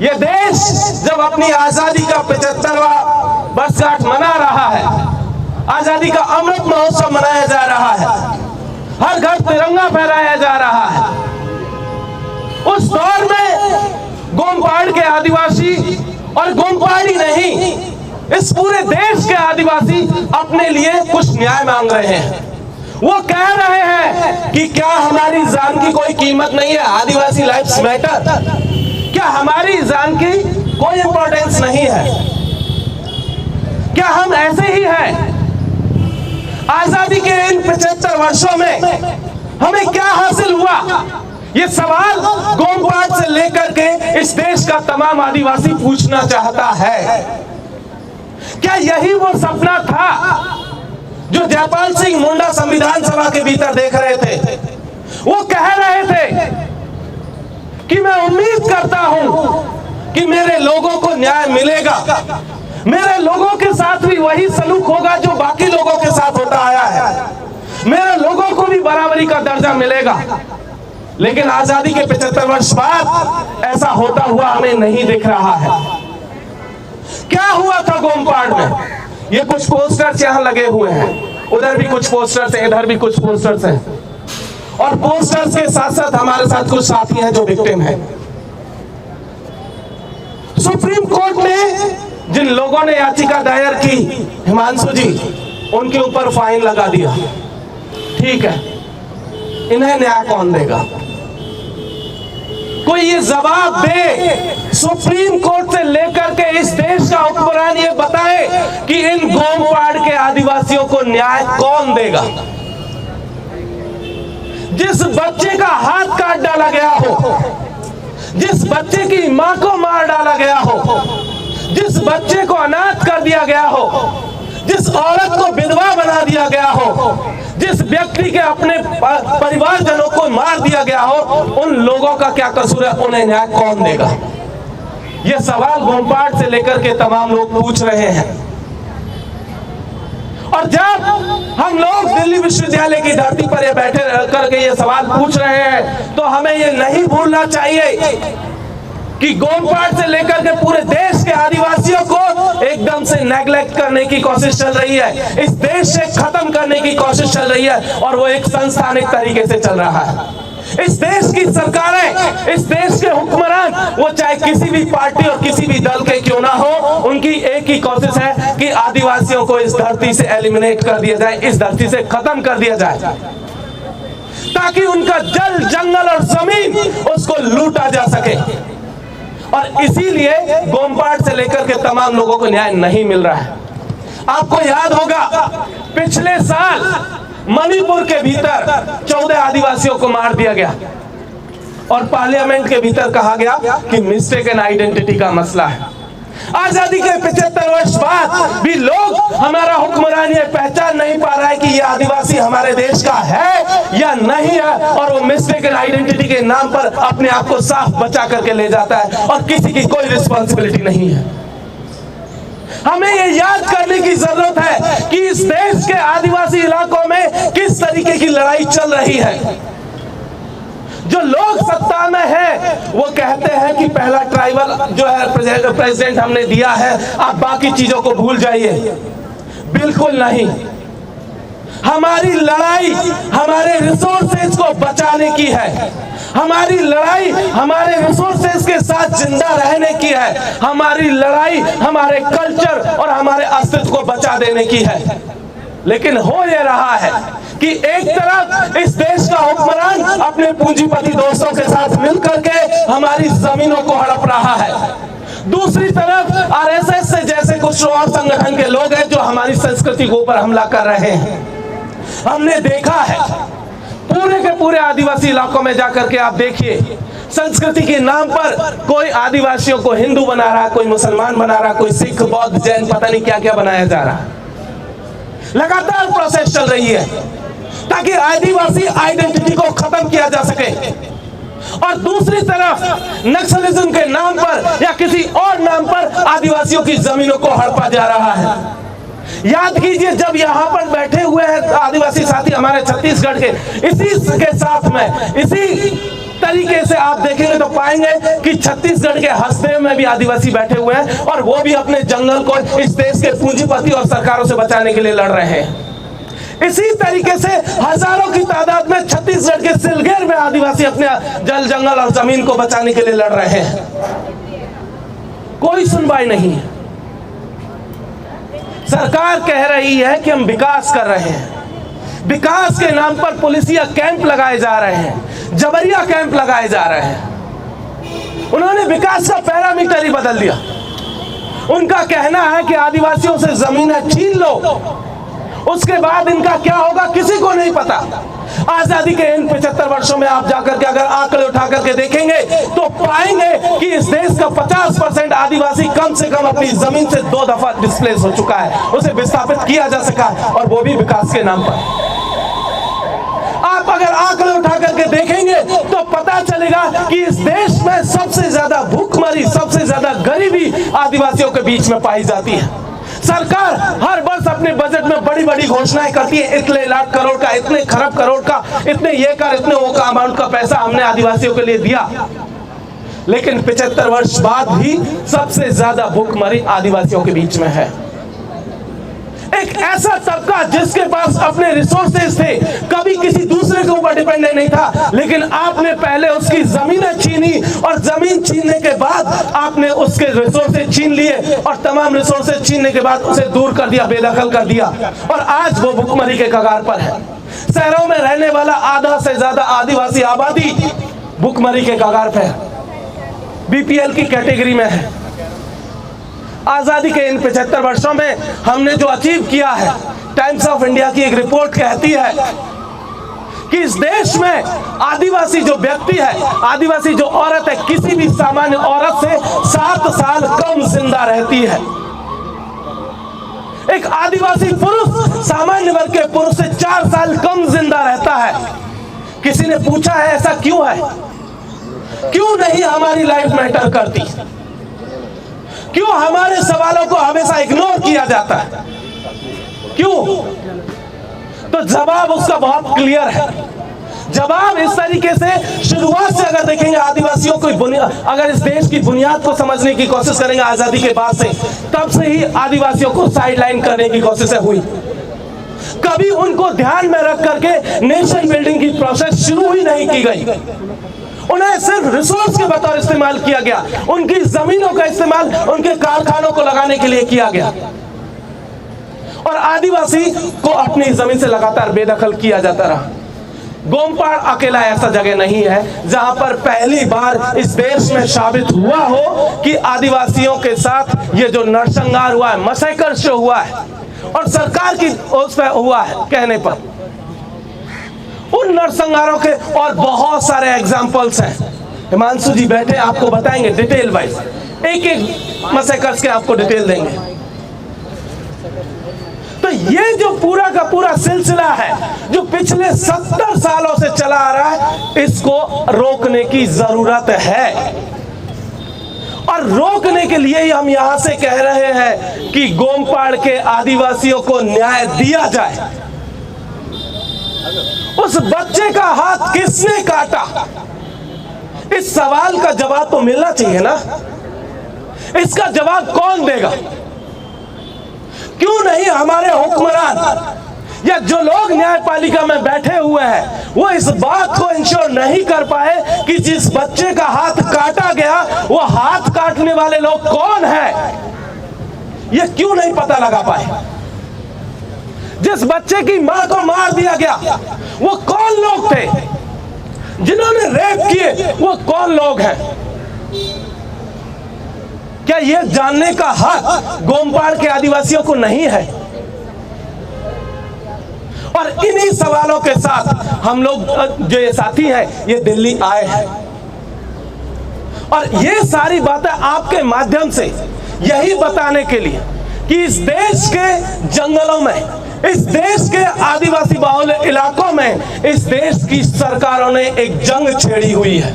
ये देश जब अपनी आजादी का 75वां वर्षगांठ मना रहा है, आजादी का अमृत महोत्सव मनाया जा रहा है, हर घर तिरंगा फहराया जा रहा है, उस दौर में गोमपाड़ के आदिवासी, और गोमपाड़ी नहीं, इस पूरे देश के आदिवासी अपने लिए कुछ न्याय मांग रहे हैं। वो कह रहे हैं कि क्या हमारी जान की कोई कीमत नहीं है? आदिवासी लाइफ्स मैटर। क्या हमारी जान की कोई इंपॉर्टेंस नहीं है? क्या हम ऐसे ही हैं? आजादी के इन 75 वर्षों में हमें क्या हासिल हुआ? ये सवाल गोमपाड़ से लेकर के इस देश का तमाम आदिवासी पूछना चाहता है। क्या यही वो सपना था जो जयपाल सिंह मुंडा संविधान सभा के भीतर देख रहे थे? वो कह रहे थे कि मैं उम्मीद करता हूं कि मेरे लोगों को न्याय मिलेगा, मेरे लोगों के साथ भी वही सलूक होगा जो बाकी लोगों के साथ होता आया है, मेरे लोगों को भी बराबरी का दर्जा मिलेगा। लेकिन आजादी के 75 वर्ष बाद ऐसा होता हुआ हमें नहीं दिख रहा है। क्या हुआ था गोमपाड़ में? ये कुछ पोस्टर्स यहां लगे हुए हैं, उधर भी कुछ पोस्टर्स हैं, इधर भी कुछ पोस्टर्स हैं, और पोस्टर्स के साथ साथ हमारे साथ कुछ साथी हैं जो विक्टिम हैं। सुप्रीम कोर्ट ने जिन लोगों ने याचिका दायर की, हिमांशु जी, उनके ऊपर फाइन लगा दिया। ठीक है, इन्हें न्याय कौन देगा? कोई ये जवाब दे, सुप्रीम कोर्ट से लेकर के इस देश का हुक्मरान ये बताए कि इन गोमपाड़ के आदिवासियों को न्याय कौन देगा? जिस बच्चे का हाथ काट डाला गया हो, जिस बच्चे की मां को मार डाला गया हो, जिस बच्चे को अनाथ कर दिया गया हो, जिस औरत को विधवा बना दिया गया हो, जिस व्यक्ति के अपने परिवारजनों को मार दिया गया हो, उन लोगों का क्या कसूर है? उन्हें न्याय कौन देगा? ये सवाल गोमपाड़ से लेकर के तमाम लोग पूछ रहे हैं। और जब हम लोग दिल्ली विश्वविद्यालय की धरती पर ये बैठे करके ये सवाल पूछ रहे हैं, तो हमें ये नहीं भूलना चाहिए कि गोमपाड़ से लेकर के पूरे देश के आदिवासियों को एकदम से नेग्लेक्ट करने की कोशिश चल रही है, इस देश से खत्म करने की कोशिश चल रही है, और वो एक संस्थानिक तरीके से चल रहा है। इस देश की सरकारें, इस देश के हुक्मरान, वो चाहे किसी भी पार्टी और किसी भी दल के क्यों ना हो, उनकी एक ही कोशिश है कि आदिवासियों को इस धरती से एलिमिनेट कर दिया जाए, इस धरती से खत्म कर दिया जाए, ताकि उनका जल, जंगल और जमीन उसको लूटा जा सके। और इसीलिए गोमपाड़ से लेकर के तमाम लोगों को न्याय नहीं मिल रहा है। आपको याद होगा, पिछले साल मणिपुर के भीतर 14 आदिवासियों को मार दिया गया, और पार्लियामेंट के भीतर कहा गया कि मिस्टेकन आइडेंटिटी का मसला है। आजादी के 75 वर्ष बाद भी लोग, हमारा हुक्मरान ये पहचान नहीं पा रहा है कि ये आदिवासी हमारे देश का है या नहीं है, और वो मिस्टेकन आइडेंटिटी के नाम पर अपने आप को साफ बचा करके ले जाता है, और किसी की कोई रिस्पॉन्सिबिलिटी नहीं है। हमें ये याद करने की जरूरत है कि इस देश के आदिवासी इलाकों में किस तरीके की लड़ाई चल रही है। जो लोग सत्ता में हैं, वो कहते हैं कि पहला ट्राइबल जो है प्रेसिडेंट हमने दिया है, आप बाकी चीजों को भूल जाइए। बिल्कुल नहीं। हमारी लड़ाई हमारे रिसोर्सेज को बचाने की है, हमारी लड़ाई हमारे रिसोर्सेज के साथ जिंदा रहने की है, हमारी लड़ाई हमारे कल्चर और हमारे अस्तित्व को बचा देने की है। लेकिन हो ये रहा है कि एक तरफ इस देश का हुक्मरान अपने पूंजीपति दोस्तों के साथ मिलकर के हमारी जमीनों को हड़प रहा है, दूसरी तरफ आरएसएस से जैसे कुछ और संगठन के लोग हैं जो हमारी संस्कृति के ऊपर हमला कर रहे हैं। हमने देखा है पूरे के पूरे आदिवासी इलाकों में जाकर के, आप देखिए, संस्कृति के नाम पर कोई आदिवासियों को हिंदू बना रहा है, कोई मुसलमान बना रहा है, कोई सिख, बौद्ध, जैन, पता नहीं क्या क्या बनाया जा रहा है। लगातार प्रोसेस चल रही है ताकि आदिवासी आइडेंटिटी को खत्म किया जा सके, और दूसरी तरफ नक्सलिज्म के नाम पर या किसी और नाम पर आदिवासियों की जमीनों को हड़पा जा रहा है। याद कीजिए, जब यहाँ पर बैठे हुए हैं आदिवासी साथी हमारे छत्तीसगढ़ के, इसी के साथ में, इसी तरीके से आप देखेंगे तो पाएंगे कि छत्तीसगढ़ के हसदेव में भी आदिवासी बैठे हुए हैं और वो भी अपने जंगल को इस देश के पूंजीपति और सरकारों से बचाने के लिए लड़ रहे हैं। इसी तरीके से हजारों की तादाद में छत्तीसगढ़ के सिलगेर में आदिवासी अपने जल जंगल और जमीन को बचाने के लिए लड़ रहे हैं। कोई सुनवाई नहीं है। सरकार कह रही है कि हम विकास कर रहे हैं, विकास के नाम पर पुलिसिया कैंप लगाए जा रहे हैं, जबरिया कैंप लगाए जा रहे हैं। उन्होंने विकास का पैरामीटर ही बदल दिया। उनका कहना है कि आदिवासियों से जमीनें छीन लो, उसके बाद इनका क्या होगा किसी को नहीं पता। आजादी के इन 75 वर्षों में आप जाकर के अगर आंकड़े उठा करके देखेंगे तो पाएंगे कि इस देश का 50% आदिवासी कम से कम अपनी जमीन से 2 दफा डिस्प्लेस हो चुका है, उसे विस्थापित किया जा सका, और वो भी विकास के नाम पर। आप अगर आंकड़े उठा करके देखेंगे तो पता चलेगा कि इस देश में सबसे ज्यादा भूखमरी, सबसे ज्यादा गरीबी आदिवासियों के बीच में पाई जाती है। सरकार हर वर्ष अपने बजट में बड़ी बड़ी घोषणाएं करती है, इतने लाख करोड़ का, इतने खरब करोड़ का, इतने ये कर, इतने वो का अमाउंट का पैसा हमने आदिवासियों के लिए दिया, लेकिन 75 वर्ष बाद भी सबसे ज्यादा भूखमरी आदिवासियों के बीच में है। एक ऐसा तबका जिसके पास अपने रिसोर्सेज थे, कभी किसी दूसरे के ऊपर डिपेंडेंट नहीं था, लेकिन आपने पहले उसकी जमीनें छीनी और जमीन छीनने के बाद आपने उसके रिसोर्सेज छीन लिए और तमाम रिसोर्सेज छीनने के बाद उसे दूर कर दिया, बेदखल कर दिया, और आज वो भुखमरी के कगार पर है। शहरों में रहने वाला आधा से ज्यादा आदिवासी आबादी भुखमरी के कगार पर है, बीपीएल की कैटेगरी में है। आजादी के इन 75 वर्षों में हमने जो अचीव किया है, टाइम्स ऑफ इंडिया की एक रिपोर्ट कहती है कि इस देश में आदिवासी जो व्यक्ति है, आदिवासी जो औरत है, किसी भी सामान्य औरत से 7 साल कम जिंदा रहती है। एक आदिवासी पुरुष सामान्य वर्ग के पुरुष से 4 साल कम जिंदा रहता है। किसी ने पूछा है ऐसा क्यों है? क्यों नहीं हमारी लाइफ मैटर करती? क्यों हमारे सवालों को हमेशा इग्नोर किया जाता है? क्यों? तो जवाब उसका बहुत क्लियर है। जवाब इस तरीके से, शुरुआत से अगर देखेंगे आदिवासियों को अगर इस देश की बुनियाद को समझने की कोशिश करेंगे आजादी के बाद से, तब से ही आदिवासियों को साइडलाइन करने की कोशिशें हुई। कभी उनको ध्यान में रख करके नेशन बिल्डिंग की प्रोसेस शुरू ही नहीं की गई। उन्हें सिर्फ रिसोर्स के बतौर इस्तेमाल किया गया, उनकी जमीनों का इस्तेमाल उनके कारखानों को लगाने के लिए किया गया, और आदिवासी को अपनी जमीन से लगातार बेदखल किया जाता रहा। गोमपाड़ अकेला ऐसा जगह नहीं है जहां पर पहली बार इस देश में साबित हुआ हो कि आदिवासियों के साथ ये जो नरसंहार हुआ है, मैसेकर जो हुआ है, और सरकार की उस पर हुआ है कहने पर। उन नरसंहारों के और बहुत सारे एग्जाम्पल्स हैं। हिमांशु जी बैठे आपको बताएंगे डिटेल वाइज, एक एक मैसेकर्स के आपको डिटेल देंगे। तो ये जो पूरा का पूरा सिलसिला है जो पिछले 70 सालों से चला आ रहा है, इसको रोकने की जरूरत है। और रोकने के लिए ही हम यहां से कह रहे हैं कि गोमपाड़ के आदिवासियों को न्याय दिया जाए। उस बच्चे का हाथ किसने काटा? इस सवाल का जवाब तो मिलना चाहिए ना। इसका जवाब कौन देगा? क्यों नहीं हमारे हुक्मरान या जो लोग न्यायपालिका में बैठे हुए हैं वो इस बात को इंश्योर नहीं कर पाए कि जिस बच्चे का हाथ काटा गया वो हाथ काटने वाले लोग कौन हैं? ये क्यों नहीं पता लगा पाए? जिस बच्चे की मां को मार दिया गया वो कौन लोग थे? जिन्होंने रेप किए वो कौन लोग हैं? क्या यह जानने का हक गोमपाड़ के आदिवासियों को नहीं है? और इन्हीं सवालों के साथ हम लोग जो ये साथी हैं ये दिल्ली आए हैं, और ये सारी बातें आपके माध्यम से यही बताने के लिए कि इस देश के जंगलों में, इस देश के आदिवासी बहुल इलाकों में इस देश की सरकारों ने एक जंग छेड़ी हुई है।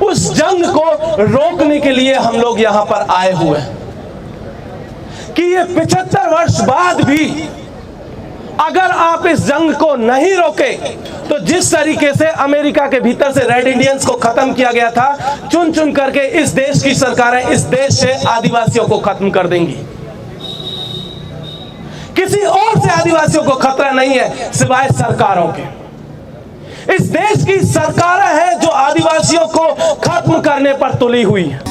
उस जंग को रोकने के लिए हम लोग यहां पर आए हुए हैं कि ये 75 वर्ष बाद भी अगर आप इस जंग को नहीं रोके तो जिस तरीके से अमेरिका के भीतर से रेड इंडियंस को खत्म किया गया था, चुन चुन करके इस देश की सरकारें इस देश से आदिवासियों को खत्म कर देंगी। किसी और से आदिवासियों को खतरा नहीं है सिवाय सरकारों के। इस देश की सरकारें हैं जो आदिवासियों को खत्म करने पर तुली हुई है।